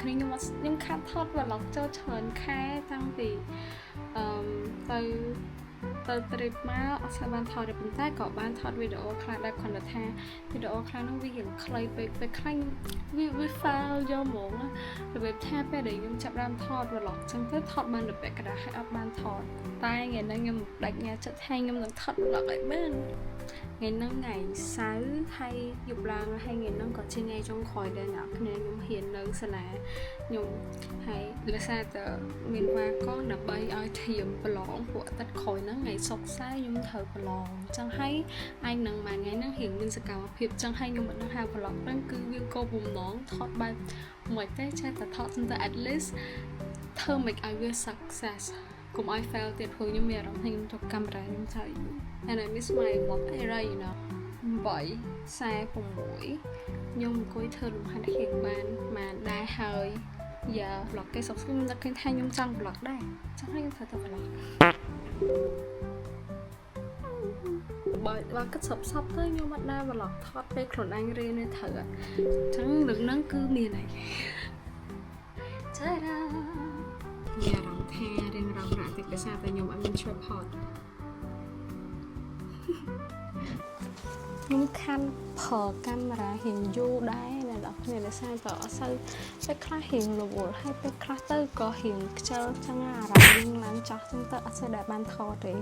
គ្នាខ្ញុំខាត់ថត vlog ចូលច្រើនខែតាំងពីទៅ trip មកអត់ស្គាល់បានថតទេប៉ុន្តែក៏បានថតវីដេអូខ្លះដែរគ្រាន់តែថាវីដេអូខ្លះនោះវារៀងខ្លីពេកពេលខ្លះវា file យកហ្មងរបៀបថាពេលដែលខ្ញុំចាប់ដើមថត vlog ចឹងទៅថតបានទៅពាក់កណ្ដាលហើយអត់បានថតតែថ្ងៃហ្នឹងខ្ញុំបដិញ្ញាចិត្តថាខ្ញុំនឹងថត vlog ឲ្យបានថ្ងៃហ្នឹងថ្ងៃសៅរ៍ហើយយប់ឡើងហើយថ្ងៃហ្នឹងក៏ជាថ្ងៃចុងក្រោយដែរអ្នកគ្នាខ្ញុំហ៊ាននៅសាលាខ្ញុំហើយលើសារតែមានវ៉ាកងដើម្បីឲ្យធៀមប្រឡងពួកអាទិត្យក្រោយហ្នឹងថ្ងៃសុក្រសៅរ៍ខ្ញុំត្រូវប្រឡងអញ្ចឹងហើយឯងនឹងមួយថ្ងៃហ្នឹងរៀងមានសកម្មភាពអញ្ចឹងហើយខ្ញុំមិនដឹងថាប្រឡងហ្នឹងគឺវាគោលបំណងថតបែបមួយទេចេះតែថតទៅ at least ធ្វើមិនឲ្យវា success កុំឲ្យ fail ទៀតព្រោះខ្ញុំមានអារម្មណ៍ថាខ្ញុំទុកកាមេរ៉ាខ្ញុំថា and I miss my vlog era you know 8:46ខ្ញុំអង្គុយធ្វើលំហាត់រៀងបានដែរហើយយ៉ា vlog គេសុខខ្ញុំនឹកឃើញថាខ្ញុំចង់ vlog ដែរចង់ឲ្យខ្ញុំធ្វើទៅ vlog បើគិតសពទៅខ្ញុំអត់ដែរ vlog ថតពេលខ្លួនឯងរៀននៅត្រូវអញ្ចឹងរឿងហ្នឹងគឺមានហើយចារ៉ាមានអារម្មណ៍ថារៀងរំរាក់តិចដោយសារតែខ្ញុំអត់មានជួយផតខ្ញុំខាន់ប្រើកាមេរ៉ារៀងយូរដែរអ្នកនរគ្នាដោយសារតែអត់សូវពេលខ្លះរៀងរវល់ហើយពេលខ្លះទៅក៏រៀងខ្ជិលចឹងអារម្មណ៍យើងឡើងចោះចឹងទៅអត់សូវដែលបានថតទេ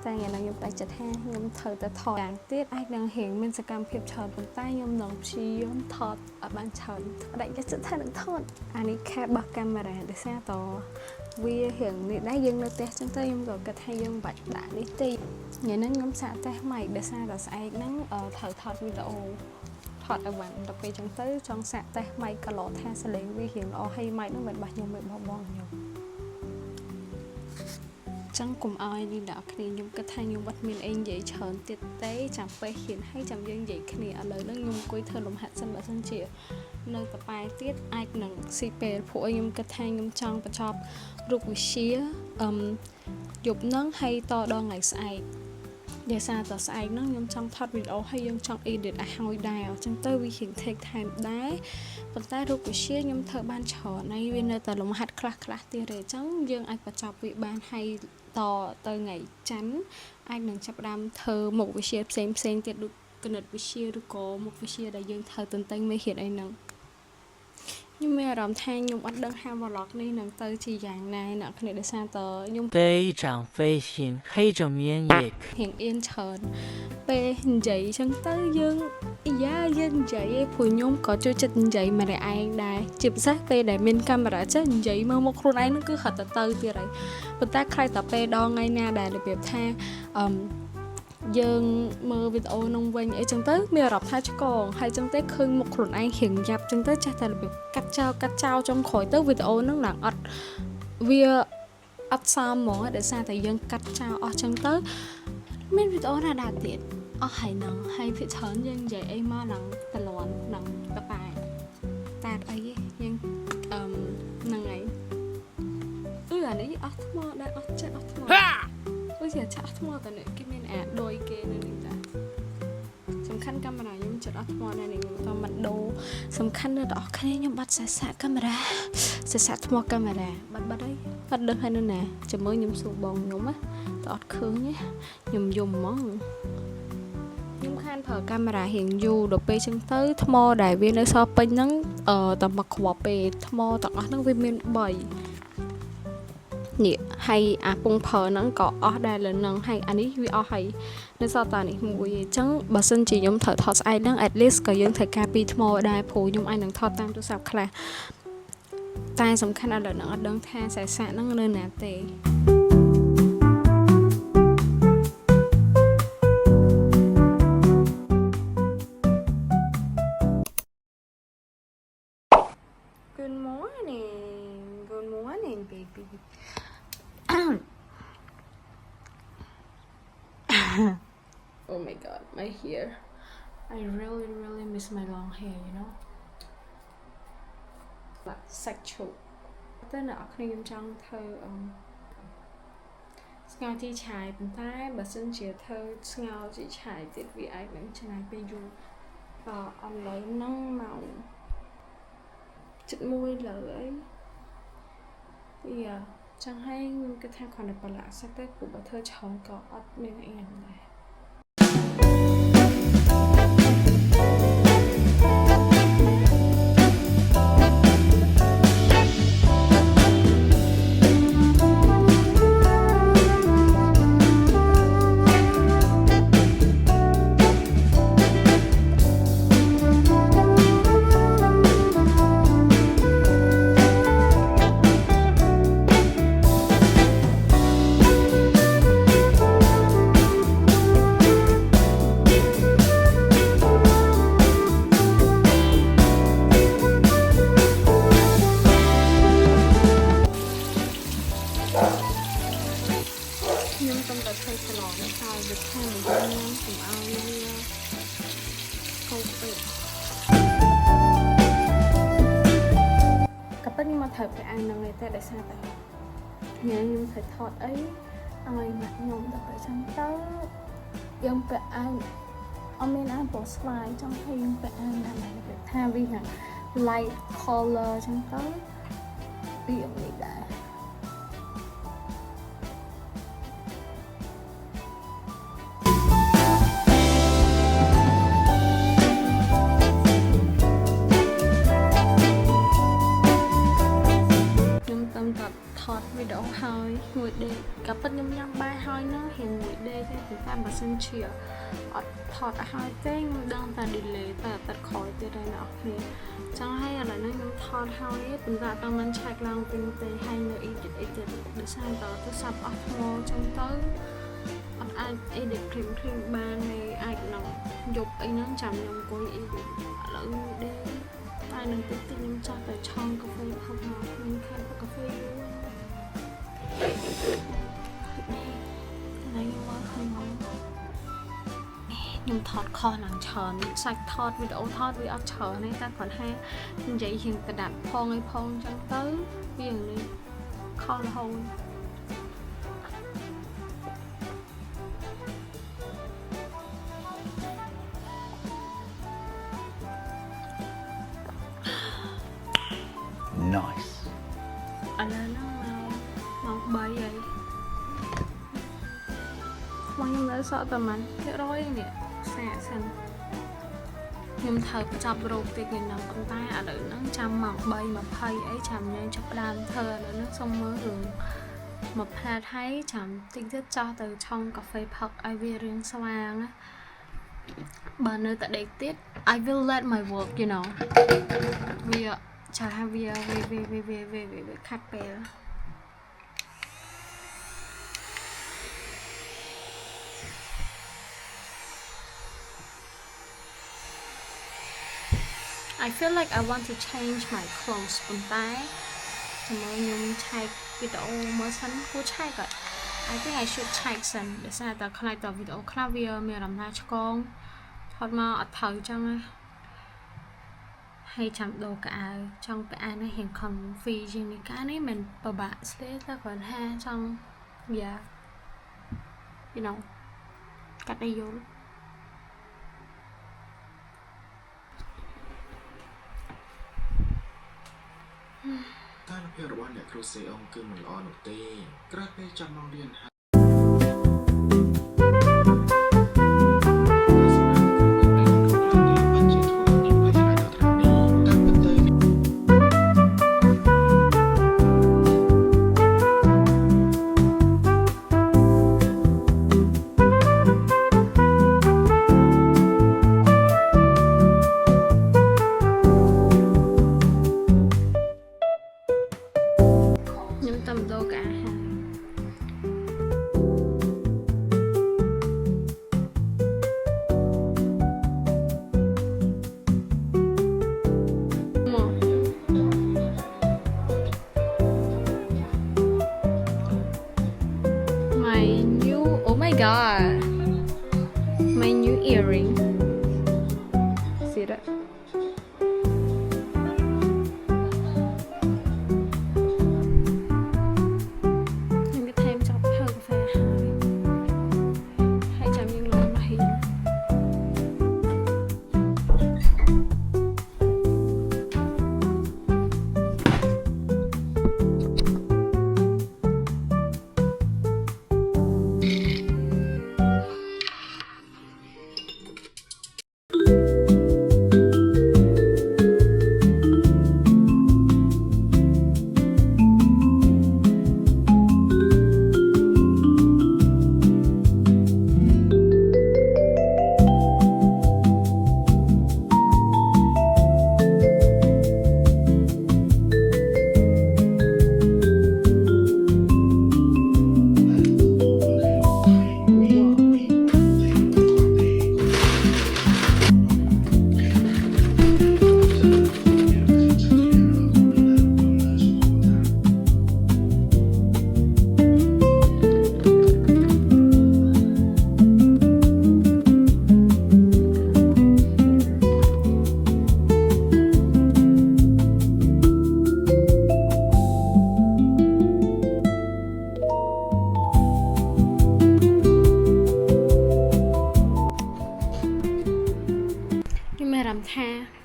តែថ្ងៃនេះខ្ញុំតែចិត្តថាខ្ញុំត្រូវតែថតយ៉ាងទៀតអាចនឹងរៀងមានសកម្មភាពច្រើនប៉ុន្តែខ្ញុំនឹងព្យាយាមថតឲ្យបានច្រើនបដិញ្ញាចិត្តថានឹងថតអានេះខែបោះកាមេរ៉ាដោយសារតវារៀងនេះដែរយើងនៅផ្ទះចឹងទៅខ្ញុំក៏គិតថាយើងមិនបាច់ដាក់នេះទេថ្ងៃនេះខ្ញុំសាកតេស្តម៉ៃដោយសារតែស្អែកហ្នឹងត្រូវថតវីដេអូថតឲ្យបានដល់ពេលចឹងទៅចង់សាកតេស្តម៉ៃក៏លោថាសលេងវារៀងល្អហើយម៉ៃហ្នឹងមិនបាច់ខ្ញុំមិនបងខ្ញុំចឹងកុំឲ្យនេះដល់គ្នាខ្ញុំគិតថាខ្ញុំអត់មានអីនិយាយច្រើនទៀតទេចាំពេលហ៊ានហើយចាំយើងនិយាយគ្នាឥឡូវហ្នឹងខ្ញុំអង្គុយធ្វើលំហាត់សិនបើសិនជានៅតប៉ែទៀតអាចនឹងស៊ីពេលព្រោះខ្ញុំគិតថាខ្ញុំចង់បញ្ចប់រូបវិទ្យាយប់ហ្នឹងហើយតដល់ថ្ងៃស្អែកដោយសារតស្អែកហ្នឹងខ្ញុំចង់ថតវីដេអូហើយយើងចង់ edit ឲ្យហើយដែរអញ្ចឹងទៅវារៀង take time ដែរប៉ុន្តែរូបវិទ្យាខ្ញុំធ្វើបានច្រើនហើយវានៅតែលំហាត់ខ្លះទៀតទេអញ្ចឹងយើងអាចបញ្ចប់វាបានហើយតទៅថ្ងៃច័ន្ទអាចនឹងចាប់ផ្ដើមធ្វើមុខវិជ្ជាផ្សេងទៀតដូចគណិតវិទ្យាឬក៏មុខវិជ្ជាដែលយើងត្រូវទន្ទេញមេរៀនអីហ្នឹងខ្ញុំមានអារម្មណ៍ថាខ្ញុំអត់ដឹងថា vlog នេះនឹងទៅជាយ៉ាងណាអ្នកគ្នាដោយសារតខ្ញុំ飞长飞行黑着绵也រៀងអៀនច្រើនពេលនិយាយចឹងទៅយើងយើងនិយាយឯងព្រោះខ្ញុំក៏ចូលចិត្តនិយាយម្នាក់ឯងដែរជាពិសេសពេលដែលមានកាមេរ៉ាចេះនិយាយមើលមុខខ្លួនឯងហ្នឹងគឺហត់ទៅទៀតហើយប៉ុន្តែខ្លាចតែពេលដល់ថ្ងៃណាដែលរបៀបថាយើងមើលវីដេអូនោះវិញអីចឹងទៅមានអារម្មណ៍ថាឆ្កងហើយចឹងទៅឃើញមុខខ្លួនឯងរៀងយ៉ាប់ចឹងទៅចេះតែរបៀបកាត់ចោលចុងក្រោយទៅវីដេអូហ្នឹងឡើងអត់វាអត់សមហ្មងដោយសារតែយើងកាត់ចោលអស់ចឹងទៅមានវីដេអូណាដែរទៀតអស់ហើយហ្នឹងហើយភាគច្រើនយើងនិយាយអីមកឡើងតលន់ឡើងតប៉ែតែអីយើងហ្នឹងហើយអានេះអស់ថ្មដែរអស់ចេះអស់ថ្មអូយចាក់ថ្មតើគេមានអាដូចគេនៅនេះតាសំខាន់កាមេរ៉ាខ្ញុំចិត្តអស់ថ្មដែរនេះខ្ញុំតមិនដូរសំខាន់នៅដល់គ្នាខ្ញុំបាត់សាកកាមេរ៉ាសាកថ្មកាមេរ៉ាបាត់អីបាត់ដឹងហើយនៅណាចាំមើលខ្ញុំសួរបងខ្ញុំណាតអត់ឃើញទេខ្ញុំយំហ្មងខ្ញុំខានប្រើកាមេរ៉ារៀងយូរដល់ពេលចឹងទៅថ្មដែលវានៅសល់ពេញហ្នឹងតែមកខ្វល់ពេកថ្មទាំងអស់ហ្នឹងវាមាន3នេះហើយអាពងផើហ្នឹងក៏អស់ដែរលើនឹងហើយអានេះវាអស់ហើយនៅសល់តានេះមួយអញ្ចឹងបើសិនជាខ្ញុំត្រូវថតស្អែកហ្នឹង at least ក៏យើងត្រូវការពីថ្មដែរព្រោះខ្ញុំអាចនឹងថតតាមទូរស័ព្ទខ្លះតែសំខាន់ឥឡូវហ្នឹងអត់ដឹងថាសាសាក់ហ្នឹងនៅណាទេ Good morning baby oh my god my hair I really miss my long hair you know like sexual តែអ្នកនរគ្នាខ្ញុំចង់ធ្វើស្ងោរជីឆាយប៉ុន្តែបើសិនជាធ្វើស្ងោរជីឆាយទៀតវាអាចនឹងឆ្ងាយពេលយូរឥឡូវហ្នឹងម៉ោង ចិត្តមួយលើអីយ៉ាchẳng hay cái thang còn là lạ sắc tết của bà thơ chọn có ớt nên em này nhưng trong tập thay thay lò nó sao được thay một cái ngon cùng ao như câu tuyệt cặp tất nhưng mà thời phải ăn là người ta để sao vậy nhớ nhưng phải thọt ấy ai mặt nhom tập phải sang tớ dân phải ăn ông nên ăn bỏ slide trong hay dân phải ăn là này phải thay vì là light color trong tớ ví dụ như vậy thọt video hơi người đề cả bất nhung nhung ba hơi nó hiện người đề thế thì ta mà xin chia thọt hơi tên đơn ta đi lệ ta tắt khỏi từ đây nọ thì chẳng hay là nó nhung thọt hơi ấy chúng ta tao mình chạy lòng tình tề hay nữa ít để sang tao tôi sắp ấp ngô trong tới ai để phim ba này ai nó dục ấy nó chậm nhung coi ý lỡ đề ai能tự tin nhung cho tới trong cà phê học ngọt mình khai cà phê này nhưng mà không ngon nhưng thọt kho nàng chọn sạch thọt video thọt video chọn này ta còn hay vậy hiện ta đặt phong hay phong chẳng tới bây giờ này kho là hôi Nice. Anh nó màu bay vậy mà nhưng đã sợ tầm anh cái rối nè xả xanh nhưng thật chọc rụt thì người nào con tay ở đây nó chăm màu bay mà phay ấy chăm nhanh chọc đam thơ là nó xong mới hưởng mà pha thấy chăm tinh chất cho từ trong cà phê phật ai về riêng xoang á bà nơi tại đây tiết I will let my work you know vì chả hay về khát bè I feel like I want to change my clothes ប៉ុន្តែជាមួយខ្ញុំឆែកវីដេអូមើលសិនគួរឆែកអត់ I think I should ឆែកសិនដោយសារតែខ្លាចតវីដេអូខ្លះវាមានអារម្មណ៍ថាឆ្កងថតមកអត់ត្រូវចឹងណាhay chạm đồ cả trong cái ai nó hiện còn phi trên cái này mình bà bạn sẽ ta còn ha trong dạ you know cắt đây vô ta nó phải rồi để cruise ông cứ mình lo nụ tê cái cái trong mong điên tầm đồ cả hàng my new oh my god my new earring see that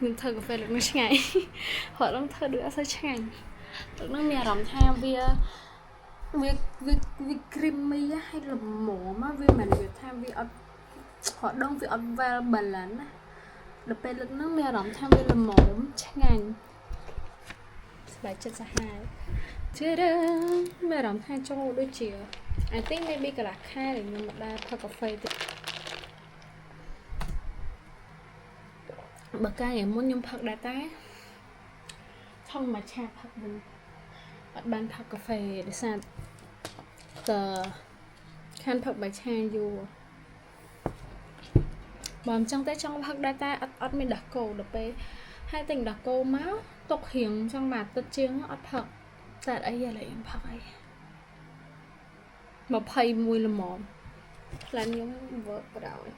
mình thơ cà phê được nó ngày họ đang thơ được sao chanh được nó mẹ làm theo vì creamy á hay là mổ mà vì mình việc tham vì họ đông vì và bần lắm á được bên lực nó mẹ làm theo vì là mổ chanh bài chất ra hai chưa đó mẹ làm theo cho đôi chiều I think maybe cái là khai để nhưng mà đa thơ cà phê bậc ca em muốn nhung phật đá tá không mà cha phật mình bắt ban phật cà phê để sao tờ khan phật bài cha dù bầm trong tay trong phật đá tá ớt mình đặt cổ được bé hai tình đặt cô máu tục hiền trong mặt tất chiếng ớt phật tại ấy giờ lại em phật ấy mà pay mùi là mồm là những vợ rồi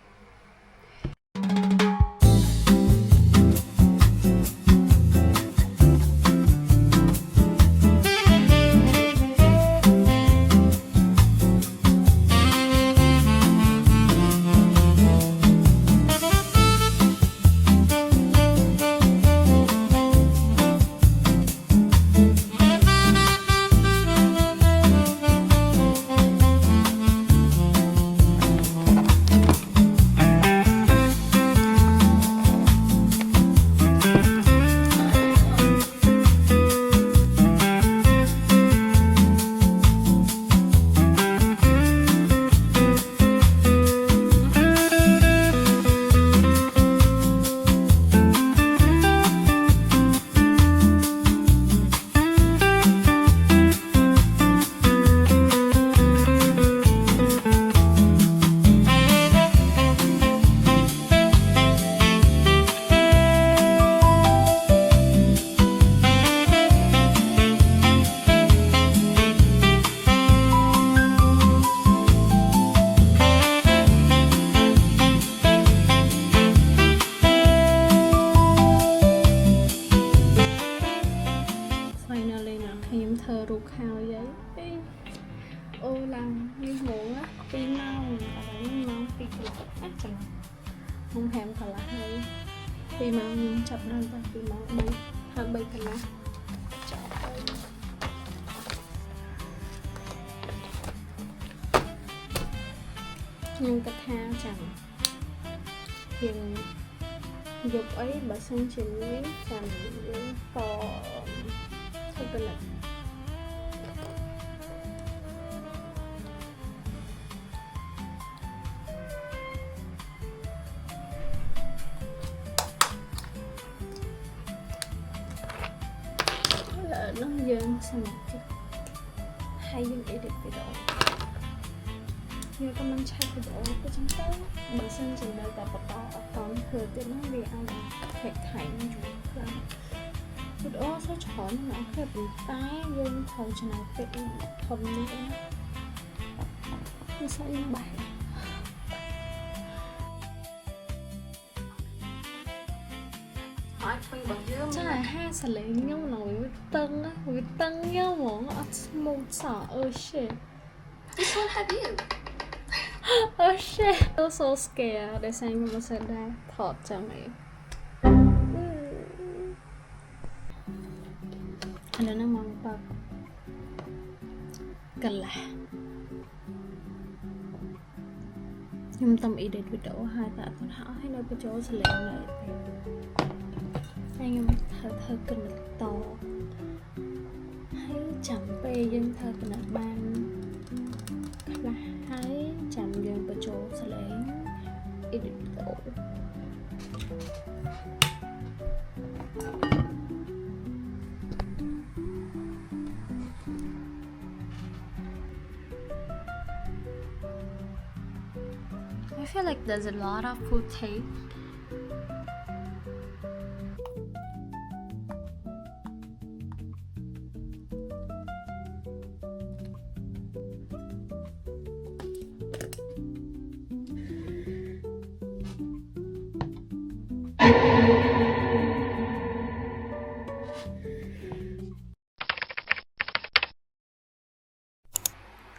thơ ru khao giấy ô lăng như muộn á pi mau ở đây mau pi lọc chẳng không thèm thật là hay pi mau nhưng chập đơn ta pi mau bay hơi bay cả lá nhưng cái tha chẳng hiện dục ấy bà sinh trình lý chẳng to không tên là nó dần sao mà hay dần edit video như con mình chạy video của chúng ta bản thân chỉ là tập to tóm thừa tiền nó vì ai phải thành chủ lắm video sẽ chọn nó phải bị tái dân thầu cho nó phải thầm nữa nó sẽ những bài chắc là hai sẽ lấy nhau nói với tân nhau món một xỏ shit This one have you. oh shit I'm so scared để xem mà sẽ ra thọt cho mày ada nama apa kalah nhưng tâm ý đến video hai tạ còn hảo hay nơi cái chỗ sẽ lại lại anh em thơ cần to hãy chẳng bê dân thơ cần ban là hãy chẳng dân cái chỗ sẽ lại ý đến video I feel like there's a lot of food tape.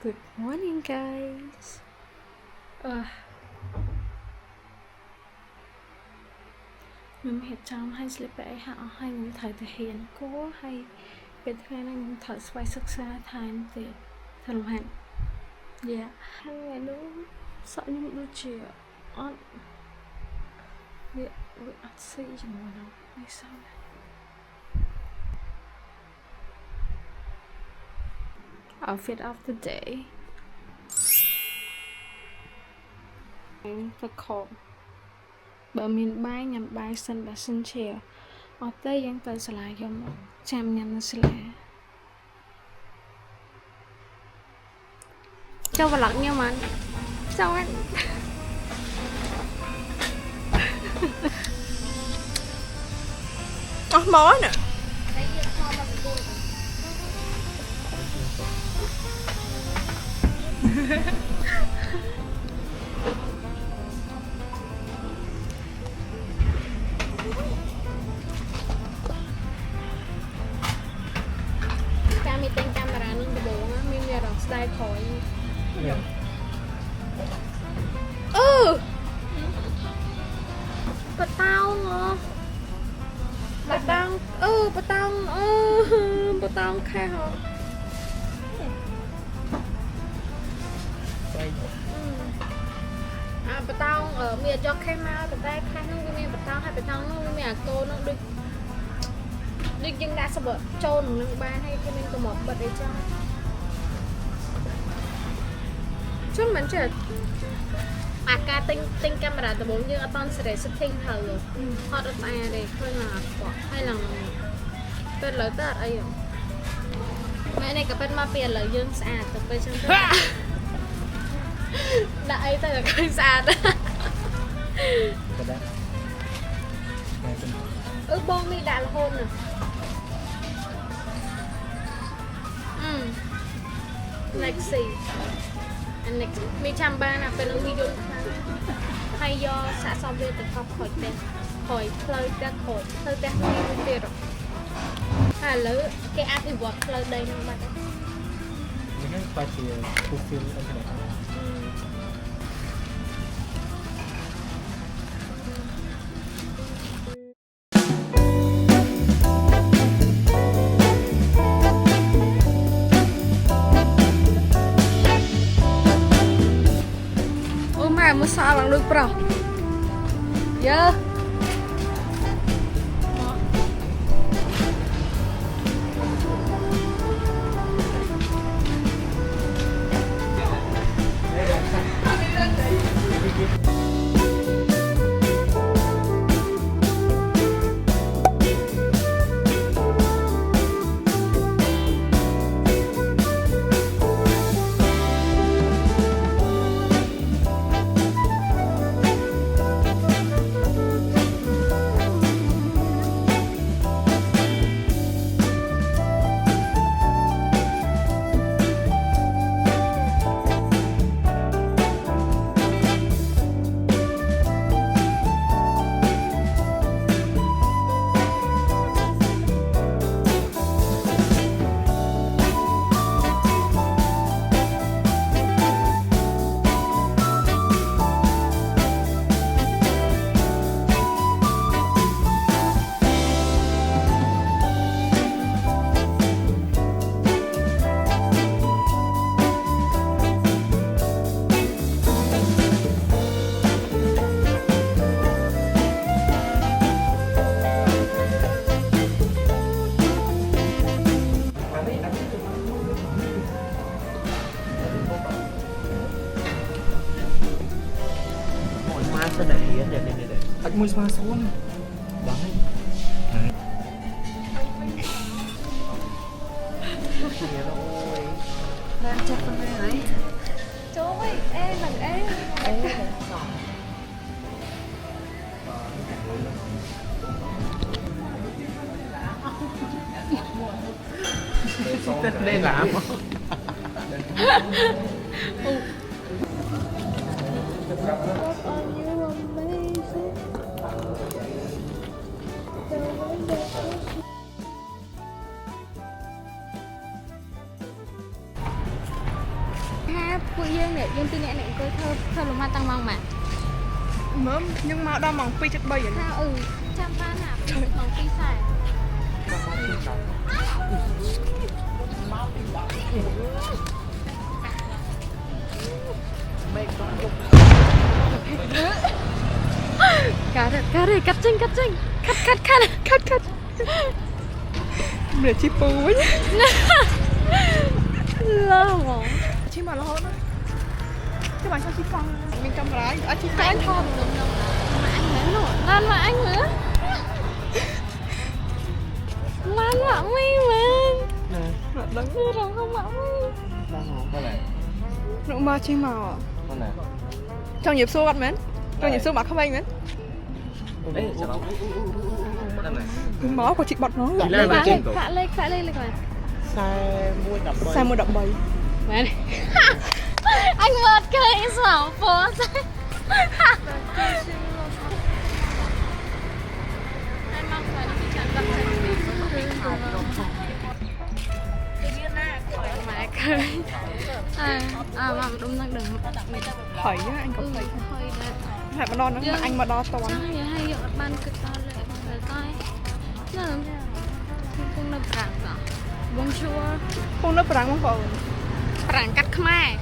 Good morning, guys. ខ្ញុំហេតុចំឲ្យ slip អីហាក់អស់ហើយខ្ញុំត្រូវទៅហ៊ានគួរហើយពេលថ្ងៃនេះខ្ញុំត្រូវស្វែងសិក្សាថែមទៀតថាលំហាត់យ៉ាហើយនោះសក់ខ្ញុំដូចជាអត់វាអត់ស៊ីជាមួយនោះនេះសោះ outfit of the day ទៅខំបើមានបាយញ៉ាំបាយសិនបើសិនជាអត់ទេយើងទៅសាលាយកមកចាំញ៉ាំនៅសាលាចូល vlog ញ៉ាំមិនចូលអត់អស់មកណាតាមមីទិញកាមេរ៉ានឹងដំបូងមានវារកស្ដាយក្រោយបតោងបតោងបតោងបតោងខែហ៎បតោងមានចុះខែមកតែខែនោះវាមានបតោងហើយបតោងនោះវាមានអាកូននោះដូចយើងដាក់សបចូលនឹងបានហើយគេមានកំបបិទអីចឹងជុំមិនចេះអាការទិញកាមេរ៉ាដំបូងយើងអត់តន់សេរី setting ហើយអត់ស្អាតទេឃើញមកអាខ្វក់ហើយឡើងពេលលើទៅអត់អីម៉ែនេះក៏ប៉ិនមកពីឥឡូវយើងស្អាតទៅពេលចឹងទៅដាក់អីទៅឃើញស្អាតបងនេះដាក់រហូតណាLexi and next មានចាំបានអាពេលនឹងយល់ហើយយកសាកសមវាទៅកប់ខូចទេខូចផ្លូវតែខូចផ្លូវតែមានទៀតហើយឥឡូវគេអភិវឌ្ឍផ្លូវដីនឹងបាត់ហើយនេះបាច់ជា fulfill អីដែរមើលសក់ឡើងដូចប្រុសយើអាចមួយស្មាសួនបងហើយបានចាប់ប៉ុណ្ណេះហើយចូលវិញអេមិនអេទឹកដេឡាមពួកយើងពីរនាក់អង្គុយធ្វើលំហាត់តាំងម៉ោងម៉ាក់ mớm nhưng mà đo mỏng pi chất bay vậy. Sao chăm ba nạp bằng phi xài. Cá đây cắt chinh cắt Để chi phu quá nhá. lâu mà Chi mà lo đó. Các bạn sao chi con mình cầm rái chi anh con không mà anh nữa nổi lan mà anh nữa lan mà mi mà đắng như rằng không mà mi nụ ma chi màu à. Con này. Trong nhịp xô bắt mến. Trong nhịp xô bắt không anh mến. Cái máu của chị bọt nó. Phạ lên rồi Sai mua đậm bầy. mẹ này anh mệt cười xảo phố mẹ cười mà đúng năng đừng Thầy á, anh có thầy không? hơi Hãy mà đo nó, mà anh mà đo toán. chắc là hay dọn ban cực to lại rồi coi nó không nập rạng cả bonjour Không nấp răng không còn. rạng cắt khmer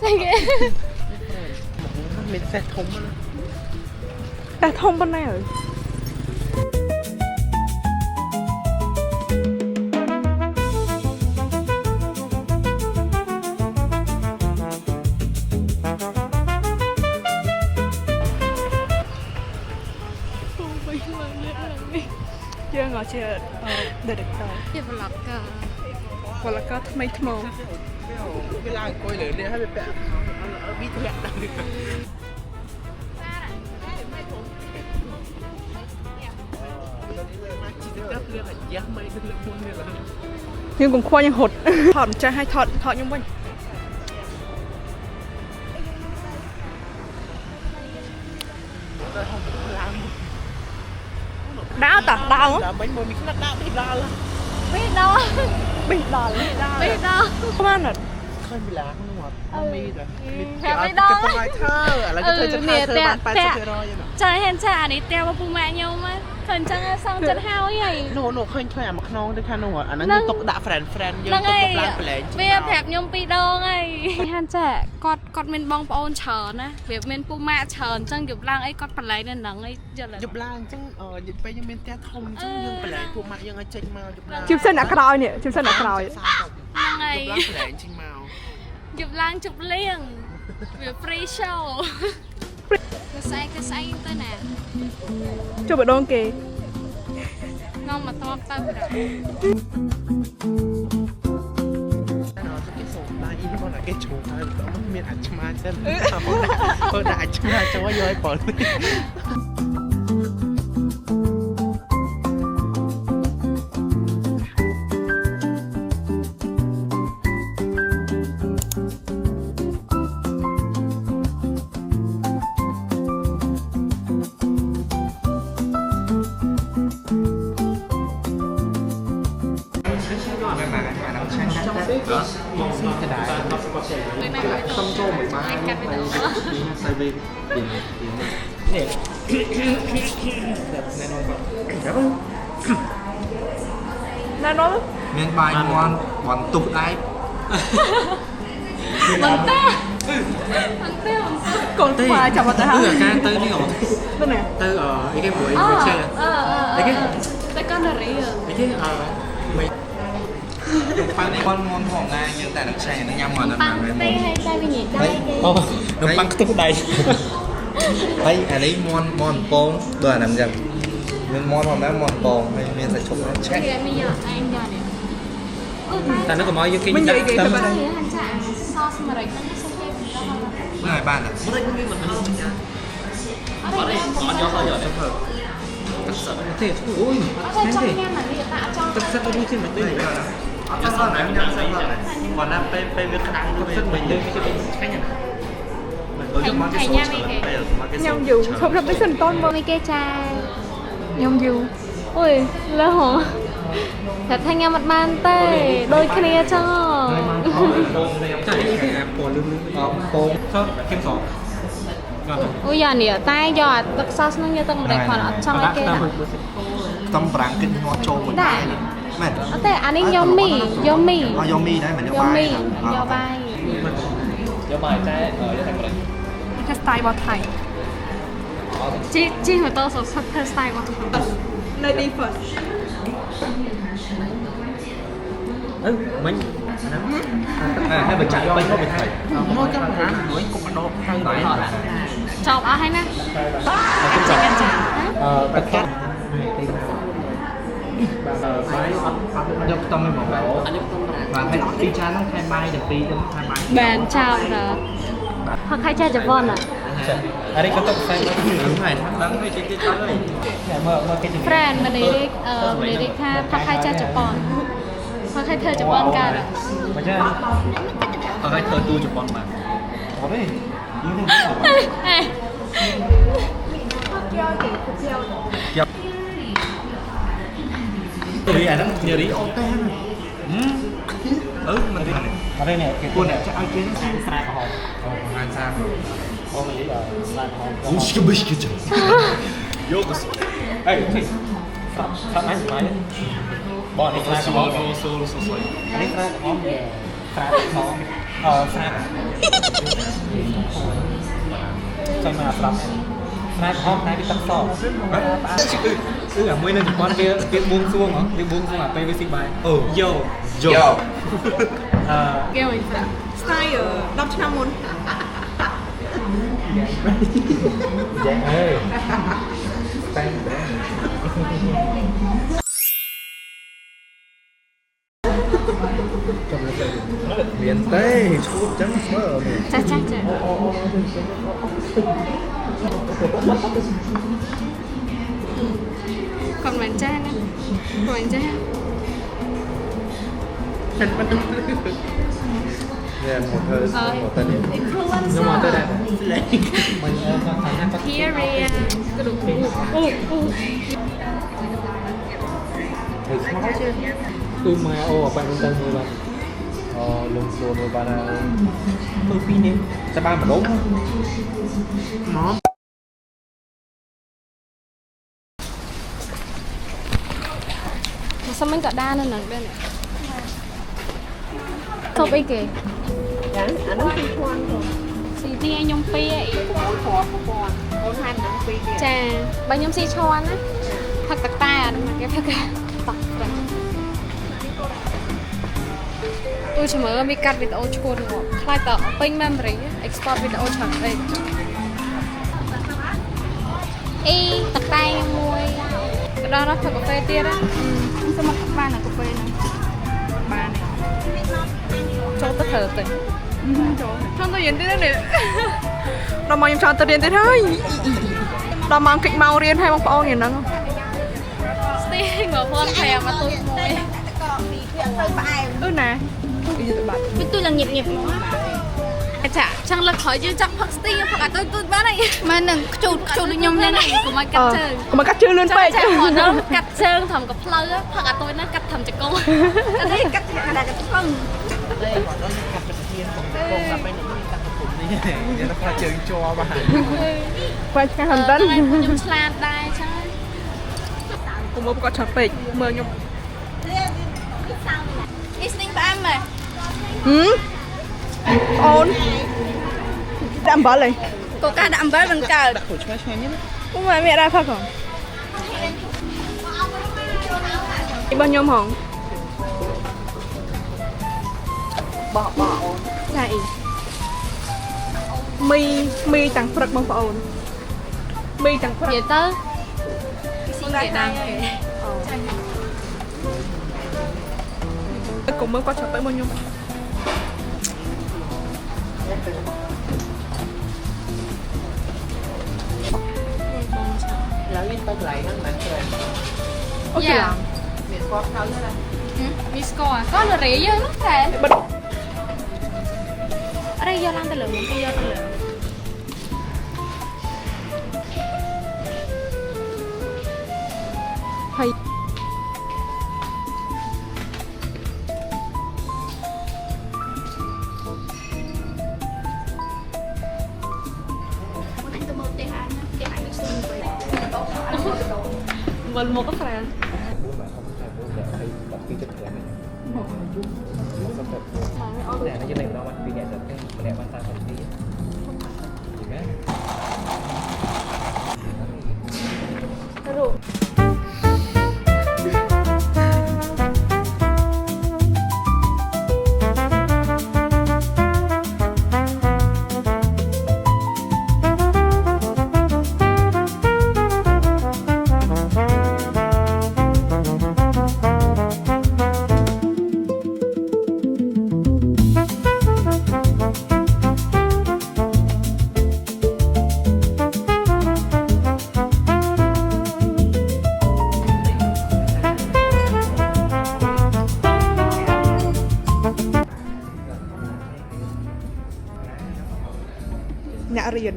sao vậy mình sẽ thông nó Ta thông bên này rồi. Chưa ngồi chưa để được rồi. Dia vlog ke Hoặc là có mấy thmô. cái làng coi lửa này hay bị bẹ ở bí thiệt đâu Nhưng cũng khoa nhưng hột. Thọt cho hai thọt nhưng mình. Đau tả đau á. bánh mồi mình không đau bị đau biết đâu Bị đau. biết đâu Không ăn rồi. khơi bị lá không ngọt mi rồi biết đâu cái bài thơ là cái thơ chân hai thơ bạn phải sẽ rồi vậy trời hen cha này treo vào bụng mẹ nhau mà thần chân xong chân hao vậy nổ khơi khơi à mà non đấy khăn nổ anh đang tục đã friend nhưng tục đang phảiវាប្រាប់ខ្ញុំពីរដងហើយហានចាគាត់មានបងប្អូនច្រើនណាវាមានពូម៉ាក់ច្រើនអញ្ចឹងយប់ឡើងអីគាត់បន្លែងនៅហ្នឹងអីយល់ យប់ឡើងអញ្ចឹងយប់ពេលយើងមានផ្ទះធំអញ្ចឹងយើងបន្លែងពួកម៉ាក់យើងឲ្យចេញមកយប់ឡើង Chim sinh ởក្រោយនេះ chim sinh ởក្រោយ ហ្នឹងហើយ យប់ឡើងបន្លែងចេញមក យប់ឡើងជប់លៀងវា free show ទៅស្អែកទៅណា Cho bữa đôn kì. ងំមកតបទៅប្រ cái sổ này in con là cái chủ thôi nó miền ảnh chma chân thôi đã chma cho nó vô bỏ anh cắt với nó Nó nói មានបាយមាន់មាន់ទុះដៃ bằng tê con khoai chọc vào tay Tức là hả? ca tới đi rồi Bên này. tới ở cái buổi buổi chơi cái tay con là rỉ rồi cái mấy ប៉ានេះមាន់ផងណាយើងតែនឹងឆែនឹងញ៉ាំមកដល់ bằng tê hay tay bị nhỉ tay ô nó băng cái túi đầy ហើយអានេះមាន់ពងដូចអាហ្នឹងចឹងមានមាន់ផងដែរមាន់ពងហើយមានសាច់ឈុំឆែ thì bây giờ anh giờ này tại nó có nói với cái Mình nghĩ tâm cái Cái hành trạng sauce mà đánh nó sẽ thêm đó là ហ្នឹងហើយបានតែ ở đây nó gió hơi gió trong thở thật sợ thế ui ở đây trong em là gì tạo cho thật sự tôi đi trên mặt đây អត់សោះណាញ៉ាំសាច់ហ្នឹងគាត់ណាពេលវាក្តាំងទៅ thật sự mình đây cái cách này thành nha mày kìa Nhông dù. Không được cái sừng con mà. mấy cái chai nhông dù ui lỡ hổ thật thanh em mặt ban tê đôi kia cho chạy đi cái à bỏ lưng ពង không kem sỏ ôi giờ nè tay giờ tật sao nó như tầng đẹp còn ở trong cái kia nè ខ្ទឹមប្រាំងគិតងាត់ចូលមួយដែរមែន ở đây anh ấy do mì យកមីដែរមិនយក do បាយ mì do bay យកបាយតែយកតែម្ដេច cái style របស់ថៃ chi mà tôi sốt sốt theo style của tôi lady first មិញហើយបើចាក់បាញ់មកវាថៃមកចាំប្រាំរួយកុំបដោថៃដែរ chọc à hay nè ទឹកកាត់បាយអត់យកខ្ទឹមឯងបងបាទហើយពីចានហ្នឹងខែបាយដល់ពីទៅខែបាយ bàn chào rồi hoặc khai cha chụp von à អានេះក៏ទុកផ្សេងទៅហ្នឹងហើយដឹងហើយជិះទៅហើយមើលគេ friend mà để đi kha hoặc khai cha chụp von hoặc khai thơ chụp von cả rồi មកចាឲ្យធ្វើទូជប៉ុនបាទអត់ទេយើងនឹង រីអាហ្នឹងជារីអូតែមិនរី អត់ទេនេះគេគួរតែចាក់ឲ្យគេហ្នឹងស្រាក្រហម អូងានសាម អូនិយាយស្រាក្រហម អូស្គបស្គជយកទៅ អេស្រាប់អញស្មៃបងនេះស្រាក្រហមសូលអានេះស្រាក្រហមស្រាក្រហមស្រាចាំមកស្រាប់ស្រាក្រហមតែវាទឹកសអាមួយនៅជប៉ុនគេបួងសួងហ៎គេបួងសួងអាពេលវាស៊ីបាយយោ kêu mình phải style 10 ឆ្នាំមុន dạ ơiមានទេឈួតចឹងមើល cha cha cha còn bạn cha nè còn bạn cha នេះមកធ្វើមកទៅនេះ influencer មកទៅដែរមិនខាងណាគាត់ period ករុកអូ ធ្វើខ្មៅគឺមកអូបាត់មិនដឹងមួយបាទ អូលំសួរមើលបានហើយ ធ្វើពីនេះតែបានម្ដងមក sao mình cả đa nữa nè đây này không ý kì dạ anh nói chi khoan rồi xì ti anh nhung pi ấy ôn hai năm pi kìa chà bao nhung xì choan á thật tạc tai à mà cái thật tạc rồi tôi chỉ mới bị cắt video chuột rồi khai tờ pin memory export video chẳng đây y tạc tai môi cái đó nó thật cà phê tia đó sao mà ba là cà phê này ba này cho tất thờ tình cho tôi nhìn tới nàyเรามองยังชอบตัวเรียนได้เฮ้ยเรามองkịch mauเรียนให้มองปองอย่างนั้น Steve ngồi phone thèm mà tôi môi nè biết tôi là nghiệp nó chả chẳng lực hỏi chứ chắc phật Steve hoặc là tôi bán này mà đừng chụt được nhung như này của mà cắt chơi còn mà cắt chơi luôn vậy chả họ nó cắt chơi thầm cặp plơ á hoặc là tôi nó cắt thầm cho cô cắt là cắt phân នេះថាជើងជាប់បាទ quay cái hình tính ខ្ញុំឆ្លាតដែរចឹង cùng một con chọt peck mơ nhung listening ផ្អែមហ៎ ôn đạm bớt lên កូកាដាក់អំបិលមិនកើត ដាក់ខូចឆ្ងាយឆ្ងាយនេះ cũng mà mẹ ra phát rồi bao nhiêu hồng bỏ này mi chẳng phật bằng phật mi chẳng phật និយាយទៅគេដាក់គេ cùng mới có chọt tới bao nhiêu ឡើងនេះទៅកន្លែងហ្នឹងមិនត្រូវ ok Dạ. làm មានស្គាល់ខោនេះណា มีสกอร์ก็เหลือเยอะนะแต่ bật อะไรเยอะลังแต่เหลือมันก็เยอะแต่เหลือ hay វិលមកក៏ប្រាំ ពីចិត្តខ្លួននេះមកសុខភាពតែនេះយើងដល់មកពីអ្នកទៅម្នាក់បានតាមទៅទីមែន រូប អ្នករៀន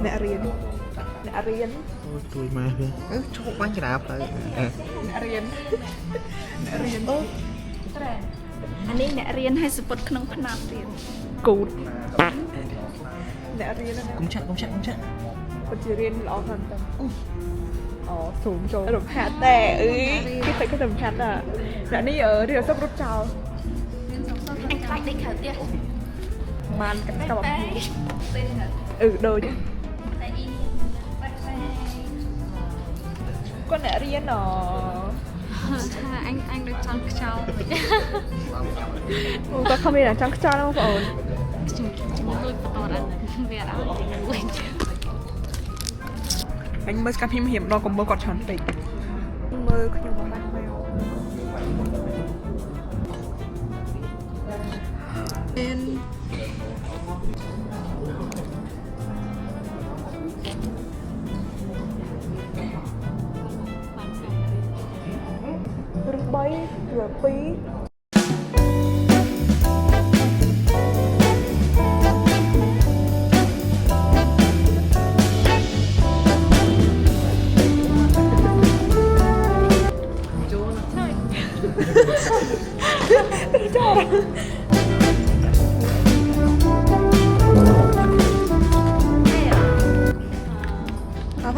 អ្នករៀនអ្នករៀន ជួយមកវិញជោគបាញ់ច្រាផ្លូវ អ្នករៀនអ្នករៀនអូអានេះអ្នករៀនឲ្យសពុតក្នុងផ្នែកទៀតគូតអ្នករៀនហ្នឹង កុំចាក់ពិតជារៀនល្អខ្លាំងទៅអូស៊ូមចូលរំខាត់តែអឺគេតែគេរំខាត់อ่ะអ្នកនេះរៀនសុខរត់ចោលអញខ្លាចដេកក្រៅផ្ទះបានកាត់កាប់ដូចគាត់អ្នករៀនថាអញដូចចង់ខ្ចោល គាត់ខំរៀនចង់ខ្ចោលបងប្អូន ខ្ញុំដូចបន្តអត់វាអត់ឲ្យវិញ អញមើលស្កាប់ខ្ញុំរៀមដល់កុំមើលគាត់ច្រើនពេកមើលខ្ញុំមកបាត់មករៀនឬ3ឬ2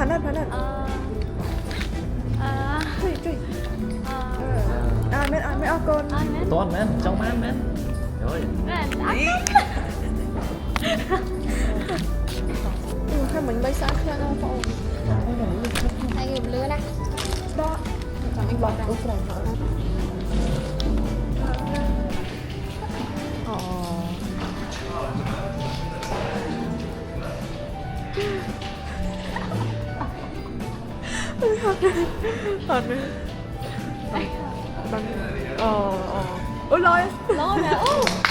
พันนั่นช่วยไม่เอาก่อน តន់មែនចង់បានមែនហើយ ให้เหมือนใบซ่าเครื่องเอาฟอง ហើយគេលឿនណា đó chẳng anh bọt đâu phải thật đấy ôi lôi nè